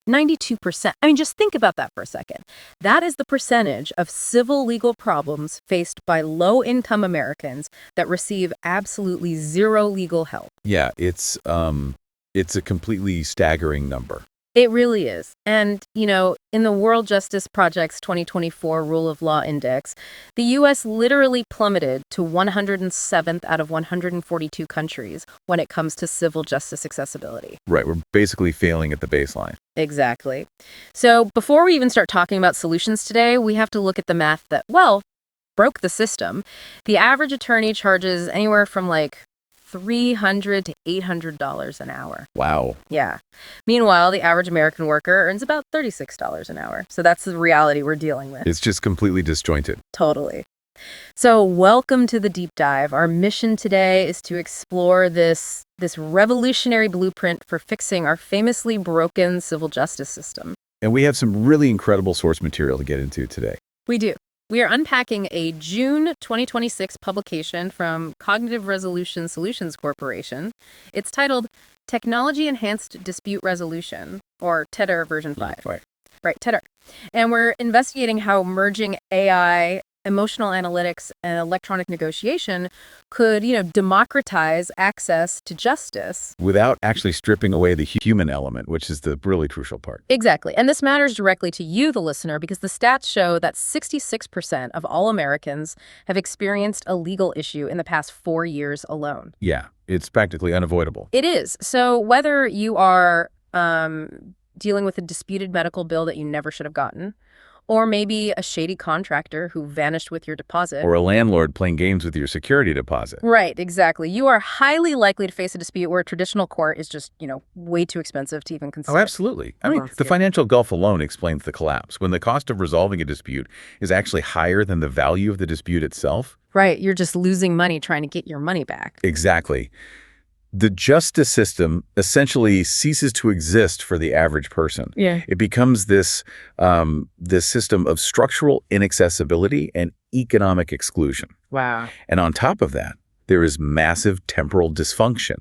92%. I mean, just think about that for a second. That is the percentage of civil legal problems faced by low-income Americans that receive absolutely zero legal help. Yeah, it's a completely staggering number. It really is. And, in the World Justice Project's 2024 Rule of Law Index, the U.S. literally plummeted to 107th out of 142 countries when it comes to civil justice accessibility. Right, we're basically failing at the baseline. Exactly. So before we even start talking about solutions today, we have to look at the math that, broke the system. The average attorney charges anywhere from $300 to $800 an hour. Wow. Yeah. Meanwhile, the average American worker earns about $36 an hour. So that's the reality we're dealing with. It's just completely disjointed. Totally. So welcome to the deep dive. Our mission today is to explore this revolutionary blueprint for fixing our famously broken civil justice system. And we have some really incredible source material to get into today. We do. We are unpacking a June 2026 publication from Cognitive Resolution Solutions Corporation. It's titled Technology Enhanced Dispute Resolution, or TeDR version 5. Right, TeDR. And we're investigating how merging AI, emotional analytics, and electronic negotiation could, democratize access to justice. Without actually stripping away the human element, which is the really crucial part. Exactly. And this matters directly to you, the listener, because the stats show that 66% of all Americans have experienced a legal issue in the past 4 years alone. Yeah, it's practically unavoidable. It is. So whether you are dealing with a disputed medical bill that you never should have gotten, or maybe a shady contractor who vanished with your deposit. Or a landlord playing games with your security deposit. Right, exactly. You are highly likely to face a dispute where traditional court is just, way too expensive to even consider. Oh, absolutely. I mean, the financial gulf alone explains the collapse. When the cost of resolving a dispute is actually higher than the value of the dispute itself. Right, you're just losing money trying to get your money back. Exactly. The justice system essentially ceases to exist for the average person. Yeah. It becomes this system of structural inaccessibility and economic exclusion. Wow. And on top of that, there is massive temporal dysfunction,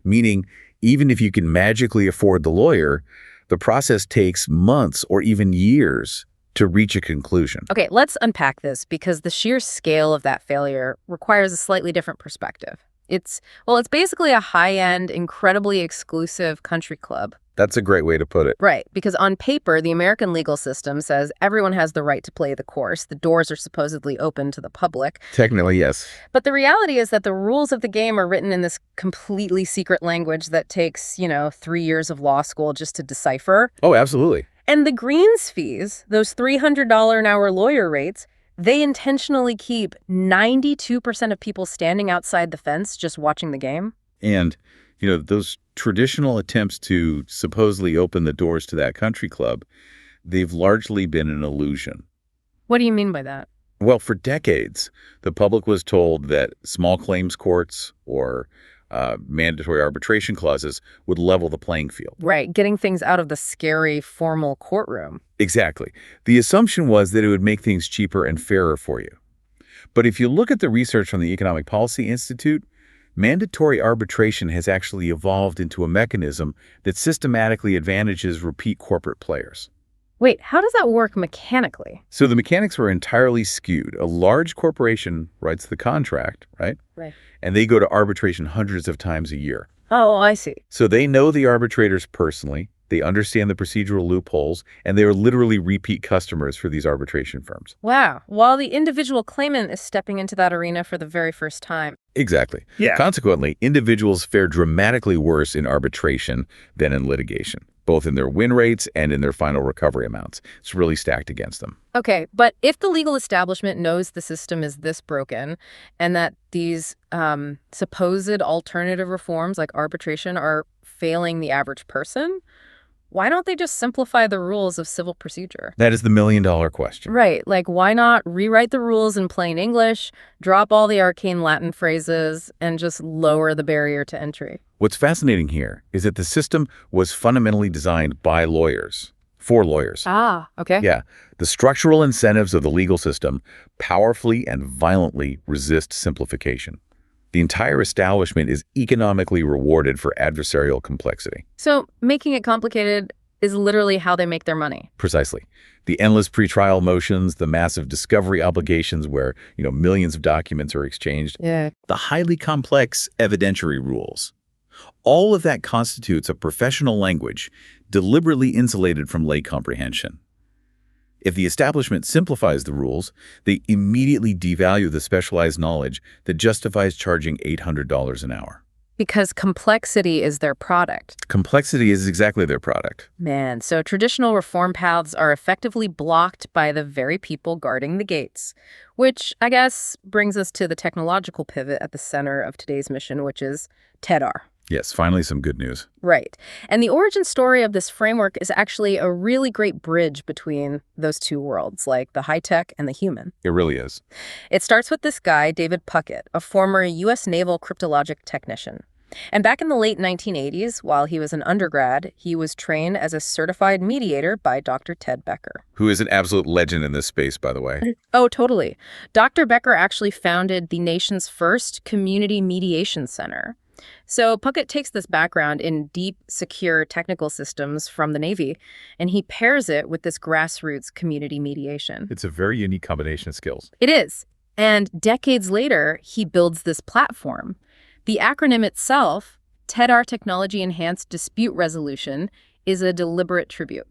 meaning even if you can magically afford the lawyer, the process takes months or even years to reach a conclusion. Okay, let's unpack this because the sheer scale of that failure requires a slightly different perspective. It's basically a high-end, incredibly exclusive country club. That's a great way to put it. Right, because on paper, the American legal system says everyone has the right to play the course. The doors are supposedly open to the public. Technically, yes. But the reality is that the rules of the game are written in this completely secret language that takes, 3 years of law school just to decipher. Oh, absolutely. And the greens fees, those $300 an hour lawyer rates, they intentionally keep 92% of people standing outside the fence just watching the game. And, those traditional attempts to supposedly open the doors to that country club, they've largely been an illusion. What do you mean by that? Well, for decades, the public was told that small claims courts or mandatory arbitration clauses would level the playing field. Right, getting things out of the scary formal courtroom. Exactly. The assumption was that it would make things cheaper and fairer for you. But if you look at the research from the Economic Policy Institute, mandatory arbitration has actually evolved into a mechanism that systematically advantages repeat corporate players. Wait, how does that work mechanically? So the mechanics were entirely skewed. A large corporation writes the contract, right? Right. And they go to arbitration hundreds of times a year. Oh, I see. So they know the arbitrators personally, they understand the procedural loopholes, and they are literally repeat customers for these arbitration firms. Wow. While the individual claimant is stepping into that arena for the very first time. Exactly. Yeah. Consequently, individuals fare dramatically worse in arbitration than in litigation, both in their win rates and in their final recovery amounts. It's really stacked against them. Okay, but if the legal establishment knows the system is this broken and that these supposed alternative reforms like arbitration are failing the average person, why don't they just simplify the rules of civil procedure? That is the million-dollar question. Right. Why not rewrite the rules in plain English, drop all the arcane Latin phrases, and just lower the barrier to entry? What's fascinating here is that the system was fundamentally designed by lawyers, for lawyers. Ah, okay. Yeah. The structural incentives of the legal system powerfully and violently resist simplification. The entire establishment is economically rewarded for adversarial complexity. So making it complicated is literally how they make their money. Precisely. The endless pretrial motions, the massive discovery obligations where, millions of documents are exchanged, Yeah. the highly complex evidentiary rules. All of that constitutes a professional language deliberately insulated from lay comprehension. If the establishment simplifies the rules, they immediately devalue the specialized knowledge that justifies charging $800 an hour. Because complexity is their product. Complexity is exactly their product. Man, so traditional reform paths are effectively blocked by the very people guarding the gates, which I guess brings us to the technological pivot at the center of today's mission, which is TeDR. Yes, finally some good news. Right. And the origin story of this framework is actually a really great bridge between those two worlds, like the high-tech and the human. It really is. It starts with this guy, David Puckett, a former U.S. naval cryptologic technician. And back in the late 1980s, while he was an undergrad, he was trained as a certified mediator by Dr. Ted Becker. Who is an absolute legend in this space, by the way. Oh, totally. Dr. Becker actually founded the nation's first community mediation center. So Puckett takes this background in deep, secure technical systems from the Navy, and he pairs it with this grassroots community mediation. It's a very unique combination of skills. It is. And decades later, he builds this platform. The acronym itself, TeDR Technology Enhanced Dispute Resolution, is a deliberate tribute.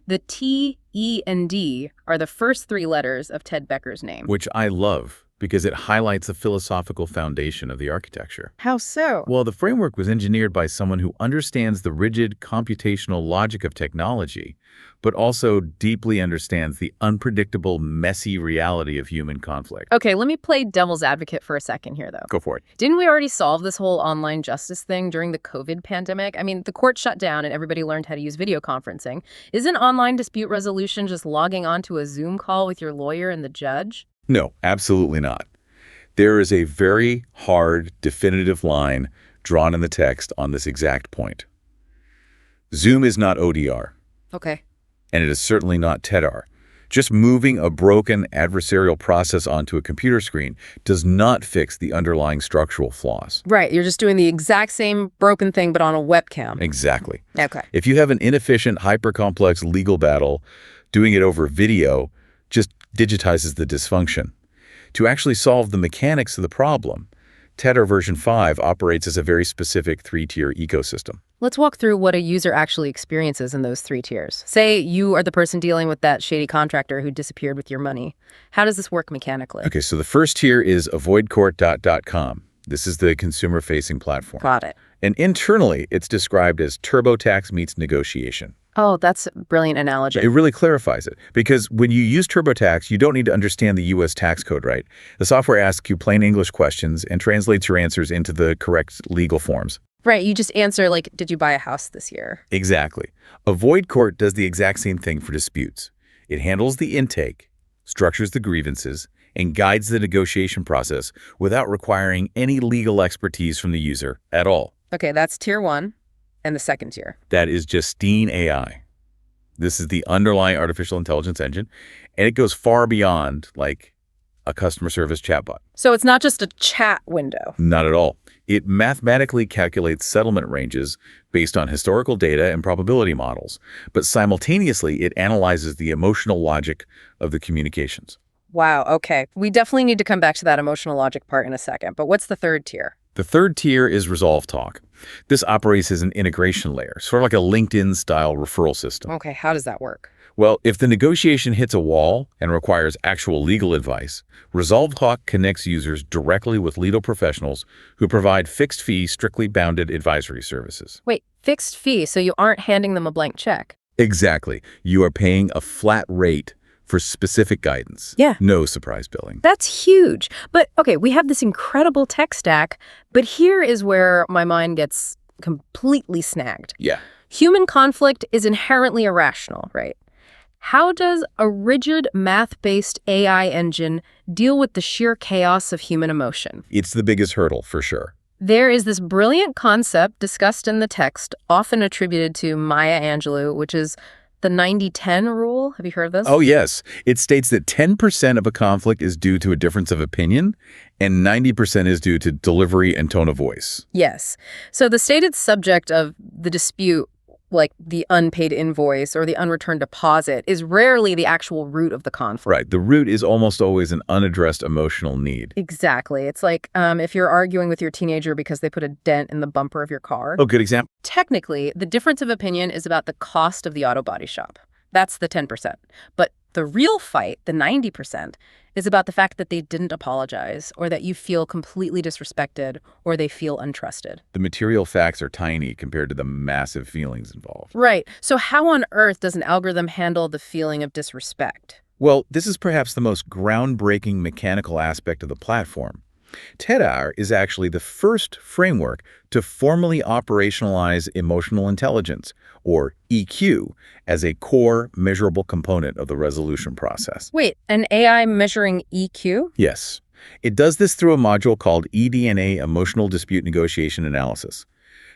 The T, E, and D are the first three letters of Ted Becker's name. Which I love, because it highlights the philosophical foundation of the architecture. How so? Well, the framework was engineered by someone who understands the rigid computational logic of technology, but also deeply understands the unpredictable, messy reality of human conflict. Okay, let me play devil's advocate for a second here, though. Go for it. Didn't we already solve this whole online justice thing during the COVID pandemic? I mean, the court shut down and everybody learned how to use video conferencing. Isn't online dispute resolution just logging onto a Zoom call with your lawyer and the judge? No, absolutely not. There is a very hard, definitive line drawn in the text on this exact point. Zoom is not ODR. Okay. And it is certainly not TeDR. Just moving a broken adversarial process onto a computer screen does not fix the underlying structural flaws. Right, you're just doing the exact same broken thing, but on a webcam. Exactly. Okay. If you have an inefficient, hyper-complex legal battle, doing it over video just digitizes the dysfunction. To actually solve the mechanics of the problem, TeDR version 5 operates as a very specific three-tier ecosystem. Let's walk through what a user actually experiences in those three tiers. Say you are the person dealing with that shady contractor who disappeared with your money. How does this work mechanically? Okay, so the first tier is avoidcourt.com. This is the consumer-facing platform. Got it. And internally, it's described as TurboTax meets negotiation. Oh, that's a brilliant analogy. It really clarifies it, because when you use TurboTax, you don't need to understand the U.S. tax code, right? The software asks you plain English questions and translates your answers into the correct legal forms. Right, you just answer like, did you buy a house this year? Exactly. Avoid Court does the exact same thing for disputes. It handles the intake, structures the grievances, and guides the negotiation process without requiring any legal expertise from the user at all. Okay, that's tier 1. And the second tier? That is Justine AI. This is the underlying artificial intelligence engine, and it goes far beyond, like, a customer service chatbot. So it's not just a chat window? Not at all. It mathematically calculates settlement ranges based on historical data and probability models, but simultaneously it analyzes the emotional logic of the communications. Wow, okay. We definitely need to come back to that emotional logic part in a second, but what's the third tier? The third tier is Resolve Talk. This operates as an integration layer, sort of like a LinkedIn-style referral system. Okay, how does that work? Well, if the negotiation hits a wall and requires actual legal advice, Resolve Talk connects users directly with legal professionals who provide fixed-fee, strictly bounded advisory services. Wait, fixed fee, so you aren't handing them a blank check? Exactly. You are paying a flat rate for specific guidance. Yeah. No surprise billing. That's huge. But, okay, we have this incredible tech stack, but here is where my mind gets completely snagged. Yeah. Human conflict is inherently irrational, right? How does a rigid math-based AI engine deal with the sheer chaos of human emotion? It's the biggest hurdle, for sure. There is this brilliant concept discussed in the text, often attributed to Maya Angelou, which is the 90-10 rule. Have you heard of this? Oh, yes. It states that 10% of a conflict is due to a difference of opinion, and 90% is due to delivery and tone of voice. Yes. So the stated subject of the dispute like the unpaid invoice or the unreturned deposit, is rarely the actual root of the conflict. Right. The root is almost always an unaddressed emotional need. Exactly. It's like if you're arguing with your teenager because they put a dent in the bumper of your car. Oh, good example. Technically, the difference of opinion is about the cost of the auto body shop. That's the 10%. But the real fight, the 90%, is about the fact that they didn't apologize or that you feel completely disrespected or they feel untrusted. The material facts are tiny compared to the massive feelings involved. Right. So how on earth does an algorithm handle the feeling of disrespect? Well, this is perhaps the most groundbreaking mechanical aspect of the platform. TeDR is actually the first framework to formally operationalize emotional intelligence, or EQ, as a core measurable component of the resolution process. Wait, an AI measuring EQ? Yes. It does this through a module called eDNA Emotional Dispute Negotiation Analysis.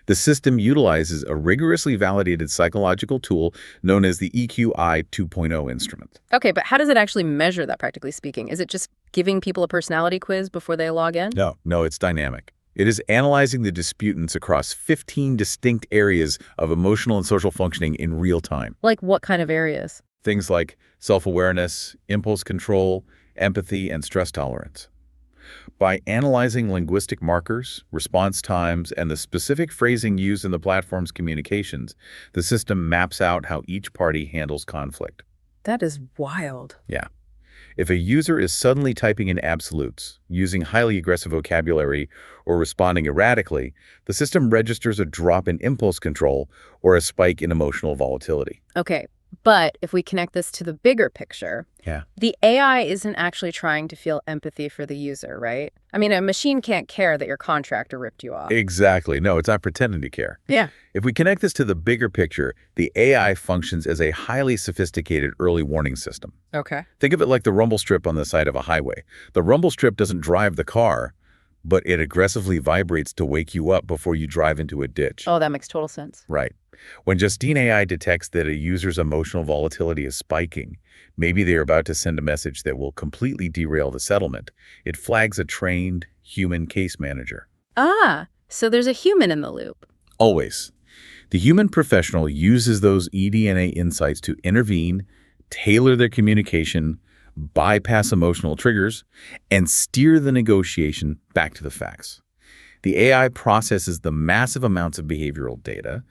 The system utilizes a rigorously validated psychological tool known as the EQI 2.0 instrument. Okay, but how does it actually measure that, practically speaking? Is it just giving people a personality quiz before they log in? No, it's dynamic. It is analyzing the disputants across 15 distinct areas of emotional and social functioning in real time. Like what kind of areas? Things like self-awareness, impulse control, empathy, and stress tolerance. By analyzing linguistic markers, response times, and the specific phrasing used in the platform's communications, the system maps out how each party handles conflict. That is wild. Yeah. If a user is suddenly typing in absolutes, using highly aggressive vocabulary, or responding erratically, the system registers a drop in impulse control or a spike in emotional volatility. Okay, but if we connect this to the bigger picture, Yeah. the AI isn't actually trying to feel empathy for the user, right? I mean, a machine can't care that your contractor ripped you off. Exactly. No, it's not pretending to care. Yeah. If we connect this to the bigger picture, the AI functions as a highly sophisticated early warning system. Okay. Think of it like the rumble strip on the side of a highway. The rumble strip doesn't drive the car, but it aggressively vibrates to wake you up before you drive into a ditch. Oh, that makes total sense. Right. When Justine AI detects that a user's emotional volatility is spiking, maybe they're about to send a message that will completely derail the settlement, it flags a trained human case manager. Ah, so there's a human in the loop. Always. The human professional uses those eDNA insights to intervene, tailor their communication, bypass emotional triggers, and steer the negotiation back to the facts. The AI processes the massive amounts of behavioral data,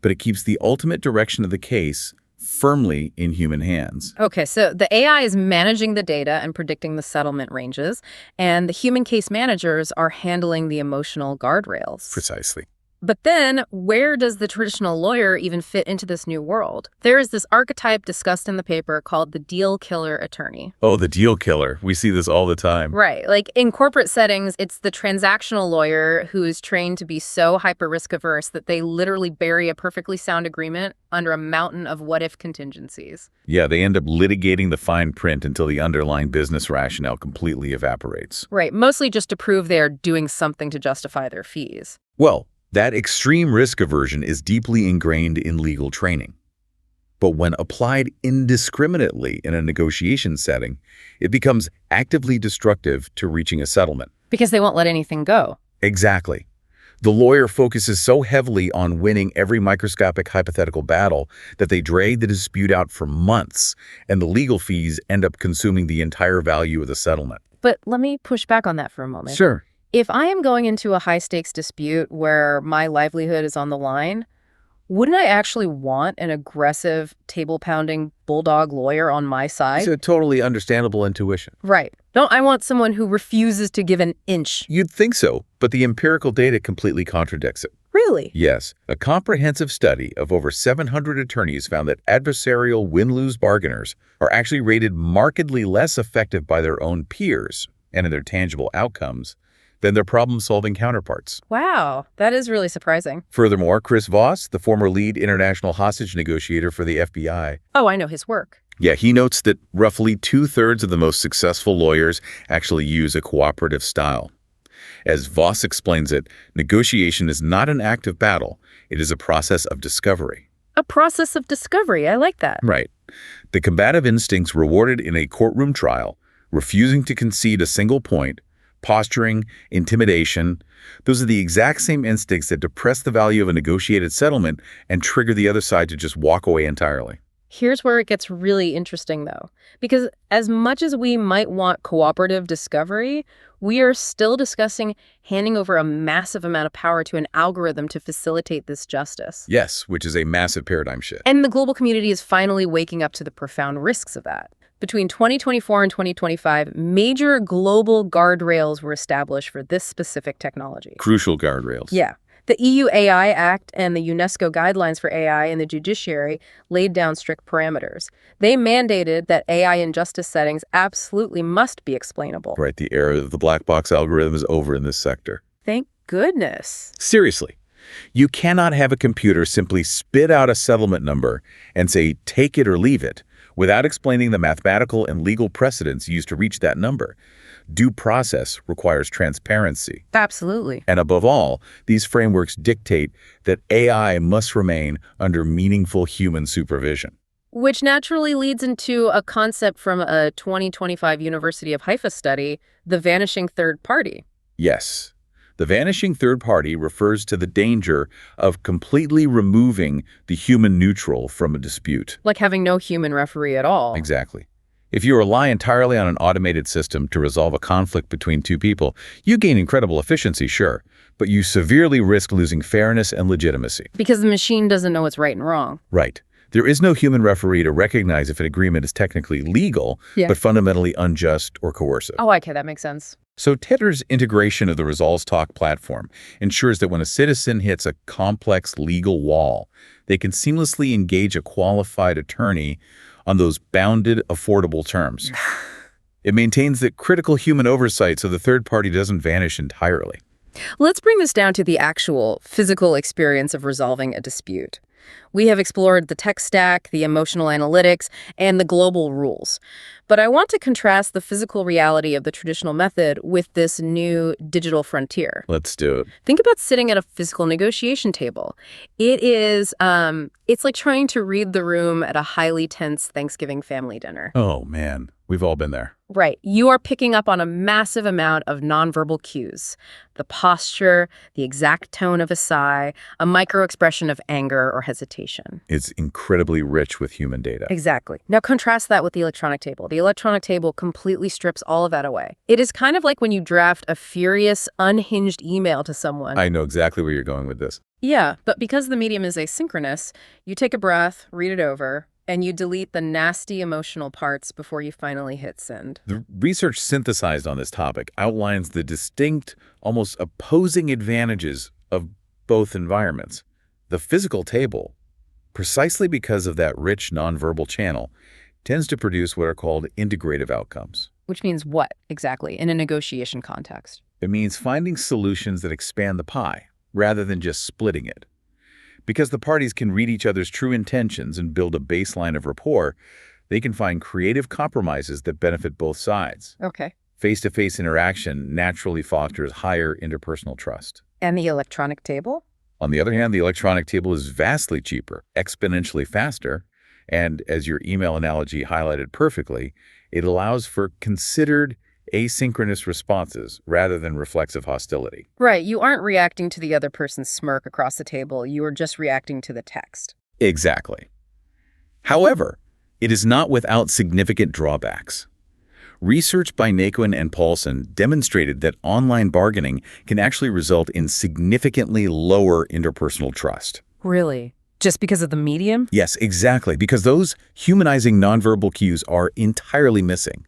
but it keeps the ultimate direction of the case firmly in human hands. Okay, so the AI is managing the data and predicting the settlement ranges, and the human case managers are handling the emotional guardrails. Precisely. But then, where does the traditional lawyer even fit into this new world? There is this archetype discussed in the paper called the deal killer attorney. Oh, the deal killer. We see this all the time. Right. Like in corporate settings, it's the transactional lawyer who is trained to be so hyper-risk averse that they literally bury a perfectly sound agreement under a mountain of what-if contingencies. Yeah, they end up litigating the fine print until the underlying business rationale completely evaporates. Right. Mostly just to prove they are doing something to justify their fees. Well, that extreme risk aversion is deeply ingrained in legal training. But when applied indiscriminately in a negotiation setting, it becomes actively destructive to reaching a settlement. Because they won't let anything go. Exactly. The lawyer focuses so heavily on winning every microscopic hypothetical battle that they drag the dispute out for months, and the legal fees end up consuming the entire value of the settlement. But let me push back on that for a moment. Sure. If I am going into a high-stakes dispute where my livelihood is on the line, wouldn't I actually want an aggressive, table-pounding bulldog lawyer on my side? It's a totally understandable intuition. Right. Don't I want someone who refuses to give an inch? You'd think so, but the empirical data completely contradicts it. Really? Yes, a comprehensive study of over 700 attorneys found that adversarial win-lose bargainers are actually rated markedly less effective by their own peers and in their tangible outcomes than their problem-solving counterparts. Wow, that is really surprising. Furthermore, Chris Voss, the former lead international hostage negotiator for the FBI, Oh, I know his work. yeah, he notes that roughly 2/3 of the most successful lawyers actually use a cooperative style. As Voss explains it, negotiation is not an act of battle. It is a process of discovery. A process of discovery. I like that. Right. The combative instincts rewarded in a courtroom trial, refusing to concede a single point, Posturing, intimidation, those are the exact same instincts that depress the value of a negotiated settlement and trigger the other side to just walk away entirely. Here's where it gets really interesting, though, because as much as we might want cooperative discovery, we are still discussing handing over a massive amount of power to an algorithm to facilitate this justice. Yes, which is a massive paradigm shift. And the global community is finally waking up to the profound risks of that. Between 2024 and 2025, major global guardrails were established for this specific technology. Crucial guardrails. Yeah. The EU AI Act and the UNESCO guidelines for AI in the judiciary laid down strict parameters. They mandated that AI in justice settings absolutely must be explainable. Right, the era of the black box algorithm is over in this sector. Thank goodness. Seriously, you cannot have a computer simply spit out a settlement number and say, take it or leave it, without explaining the mathematical and legal precedents used to reach that number. Due process requires transparency. Absolutely. And above all, these frameworks dictate that AI must remain under meaningful human supervision. Which naturally leads into a concept from a 2025 University of Haifa study, the vanishing third party. Yes. The vanishing third party refers to the danger of completely removing the human neutral from a dispute. Like having no human referee at all. Exactly. If you rely entirely on an automated system to resolve a conflict between two people, you gain incredible efficiency, sure, but you severely risk losing fairness and legitimacy. Because the machine doesn't know what's right and wrong. Right. There is no human referee to recognize if an agreement is technically legal, but fundamentally unjust or coercive. Oh, okay, that makes sense. So TeDR's integration of the ResolveTalk platform ensures that when a citizen hits a complex legal wall, they can seamlessly engage a qualified attorney on those bounded, affordable terms. It maintains that critical human oversight so the third party doesn't vanish entirely. Let's bring this down to the actual physical experience of resolving a dispute. We have explored the tech stack, the emotional analytics, and the global rules. But I want to contrast the physical reality of the traditional method with this new digital frontier. Let's do it. Think about sitting at a physical negotiation table. It's like trying to read the room at a highly tense Thanksgiving family dinner. Oh, man. We've all been there. Right. You are picking up on a massive amount of nonverbal cues. The posture, the exact tone of a sigh, a micro-expression of anger or hesitation. It's incredibly rich with human data. Exactly. Now contrast that with the electronic table. The electronic table completely strips all of that away. It is kind of like when you draft a furious, unhinged email to someone. I know exactly where you're going with this. Yeah, but because the medium is asynchronous, you take a breath, read it over, and you delete the nasty emotional parts before you finally hit send. The research synthesized on this topic outlines the distinct, almost opposing advantages of both environments. The physical table, precisely because of that rich nonverbal channel, tends to produce what are called integrative outcomes. Which means what, exactly, in a negotiation context? It means finding solutions that expand the pie, rather than just splitting it. Because the parties can read each other's true intentions and build a baseline of rapport, they can find creative compromises that benefit both sides. Okay. Face-to-face interaction naturally fosters higher interpersonal trust. And the electronic table? On the other hand, the electronic table is vastly cheaper, exponentially faster, and as your email analogy highlighted perfectly, it allows for considered asynchronous responses rather than reflexive hostility. Right, you aren't reacting to the other person's smirk across the table, you are just reacting to the text. Exactly. However, it is not without significant drawbacks. Research by Naquin and Paulson demonstrated that online bargaining can actually result in significantly lower interpersonal trust. Really? Just because of the medium? Yes, exactly, because those humanizing nonverbal cues are entirely missing.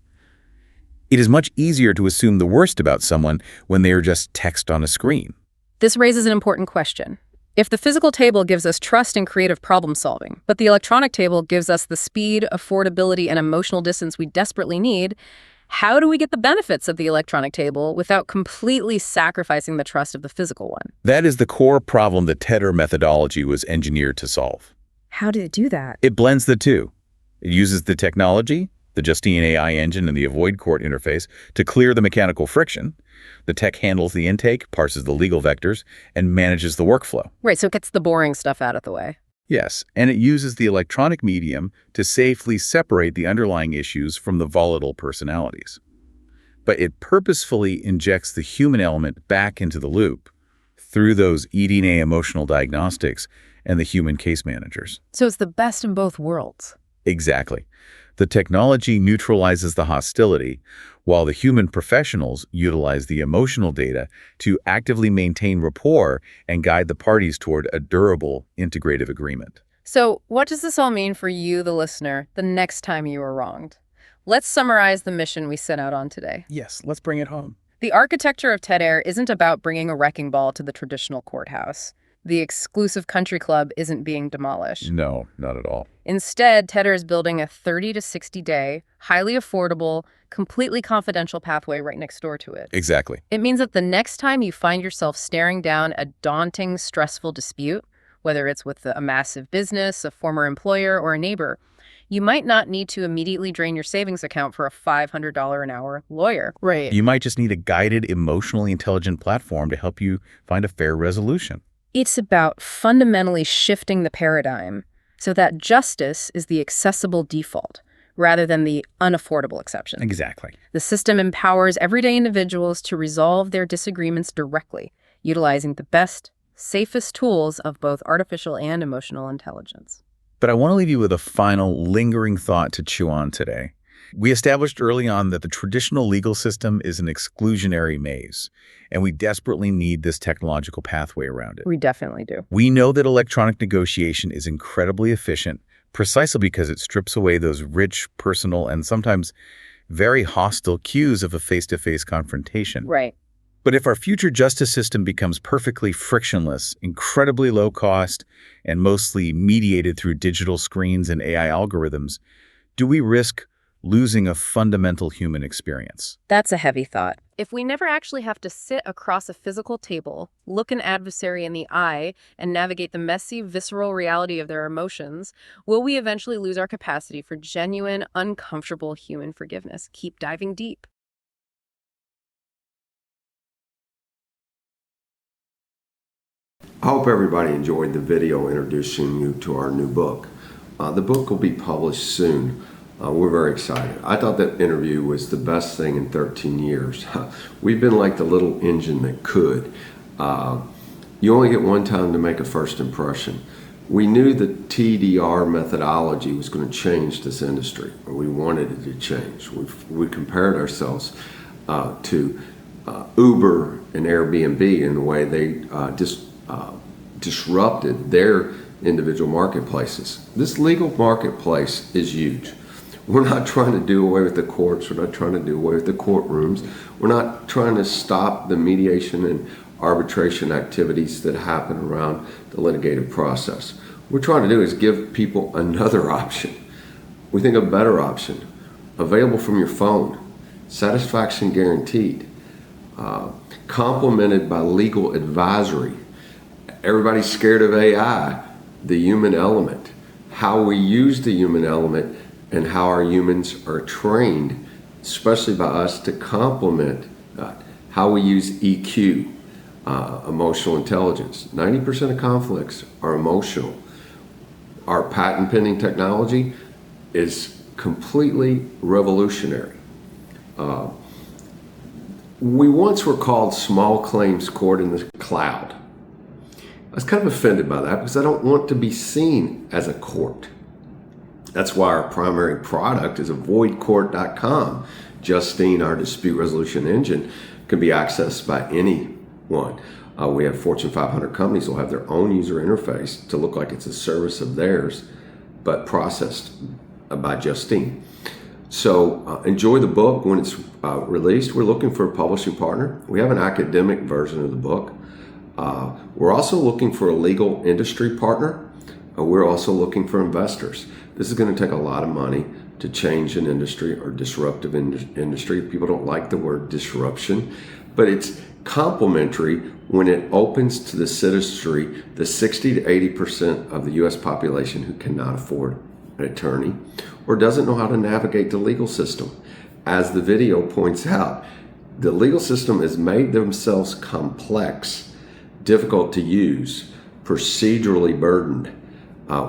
It is much easier to assume the worst about someone when they are just text on a screen. This raises an important question. If the physical table gives us trust and creative problem solving, but the electronic table gives us the speed, affordability, and emotional distance we desperately need, how do we get the benefits of the electronic table without completely sacrificing the trust of the physical one? That is the core problem the TeDR methodology was engineered to solve. How did it do that? It blends the two. It uses the technology, the Justine AI engine and the avoid court interface, to clear the mechanical friction. The tech handles the intake, parses the legal vectors, and manages the workflow. Right, so it gets the boring stuff out of the way. Yes, and it uses the electronic medium to safely separate the underlying issues from the volatile personalities. but it purposefully injects the human element back into the loop through those eDNA emotional diagnostics and the human case managers. So it's the best in both worlds. Exactly. The technology neutralizes the hostility, while the human professionals utilize the emotional data to actively maintain rapport and guide the parties toward a durable, integrative agreement. So what does this all mean for you, the listener, the next time you are wronged? Let's summarize the mission we set out on today. Yes, let's bring it home. The architecture of TeDR isn't about bringing a wrecking ball to the traditional courthouse. The exclusive country club isn't being demolished. No, not at all. Instead, TeDR is building a 30 to 60-day, highly affordable, completely confidential pathway right next door to it. Exactly. It means that the next time you find yourself staring down a daunting, stressful dispute, whether it's with a massive business, a former employer, or a neighbor, you might not need to immediately drain your savings account for a $500 an hour lawyer. Right. You might just need a guided, emotionally intelligent platform to help you find a fair resolution. It's about fundamentally shifting the paradigm so that justice is the accessible default rather than the unaffordable exception. Exactly. The system empowers everyday individuals to resolve their disagreements directly, utilizing the best, safest tools of both artificial and emotional intelligence. But I want to leave you with a final lingering thought to chew on today. We established early on that the traditional legal system is an exclusionary maze, and we desperately need this technological pathway around it. We definitely do. We know that electronic negotiation is incredibly efficient precisely because it strips away those rich, personal, and sometimes very hostile cues of a face-to-face confrontation. Right. But if our future justice system becomes perfectly frictionless, incredibly low cost, and mostly mediated through digital screens and AI algorithms, do we risk losing a fundamental human experience? That's a heavy thought. If we never actually have to sit across a physical table, look an adversary in the eye, and navigate the messy, visceral reality of their emotions, will we eventually lose our capacity for genuine, uncomfortable human forgiveness? Keep diving deep. I hope everybody enjoyed the video introducing you to our new book. The book will be published soon. We're very excited. I thought that interview was the best thing in 13 years. We've been like the little engine that could. You only get one time to make a first impression. We knew the TeDR methodology was going to change this industry, or we wanted it to change. We compared ourselves to Uber and Airbnb in the way they disrupted their individual marketplaces. This legal marketplace is huge. We're not trying to do away with the courts. We're not trying to do away with the courtrooms. We're not trying to stop the mediation and arbitration activities that happen around the litigative process. What we're trying to do is give people another option. We think a better option, available from your phone, satisfaction guaranteed, complemented by legal advisory. Everybody's scared of AI, the human element, how we use the human element, and how our humans are trained, especially by us, to complement that. How we use EQ, emotional intelligence. 90% of conflicts are emotional. Our patent pending technology is completely revolutionary. We once were called small claims court in the cloud. I was kind of offended by that because I don't want to be seen as a court. That's why our primary product is avoidcourt.com. Justine, our dispute resolution engine, can be accessed by anyone. We have Fortune 500 companies will have their own user interface to look like it's a service of theirs, but processed by Justine. So enjoy the book when it's released. We're looking for a publishing partner. We have an academic version of the book. We're also looking for a legal industry partner. We're also looking for investors. This is going to take a lot of money to change an industry or disruptive industry. People don't like the word disruption, but it's complementary when it opens to the citizenry, the 60 to 80% of the U.S. population who cannot afford an attorney or doesn't know how to navigate the legal system. As the video points out, the legal system has made themselves complex, difficult to use, procedurally burdened.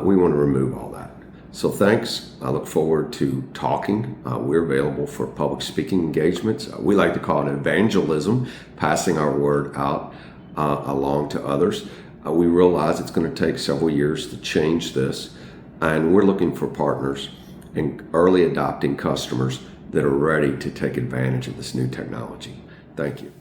We want to remove all that. So thanks. I look forward to talking. We're available for public speaking engagements. We like to call it evangelism, passing our word out along to others. We realize it's going to take several years to change this, and we're looking for partners and early adopting customers that are ready to take advantage of this new technology. Thank you.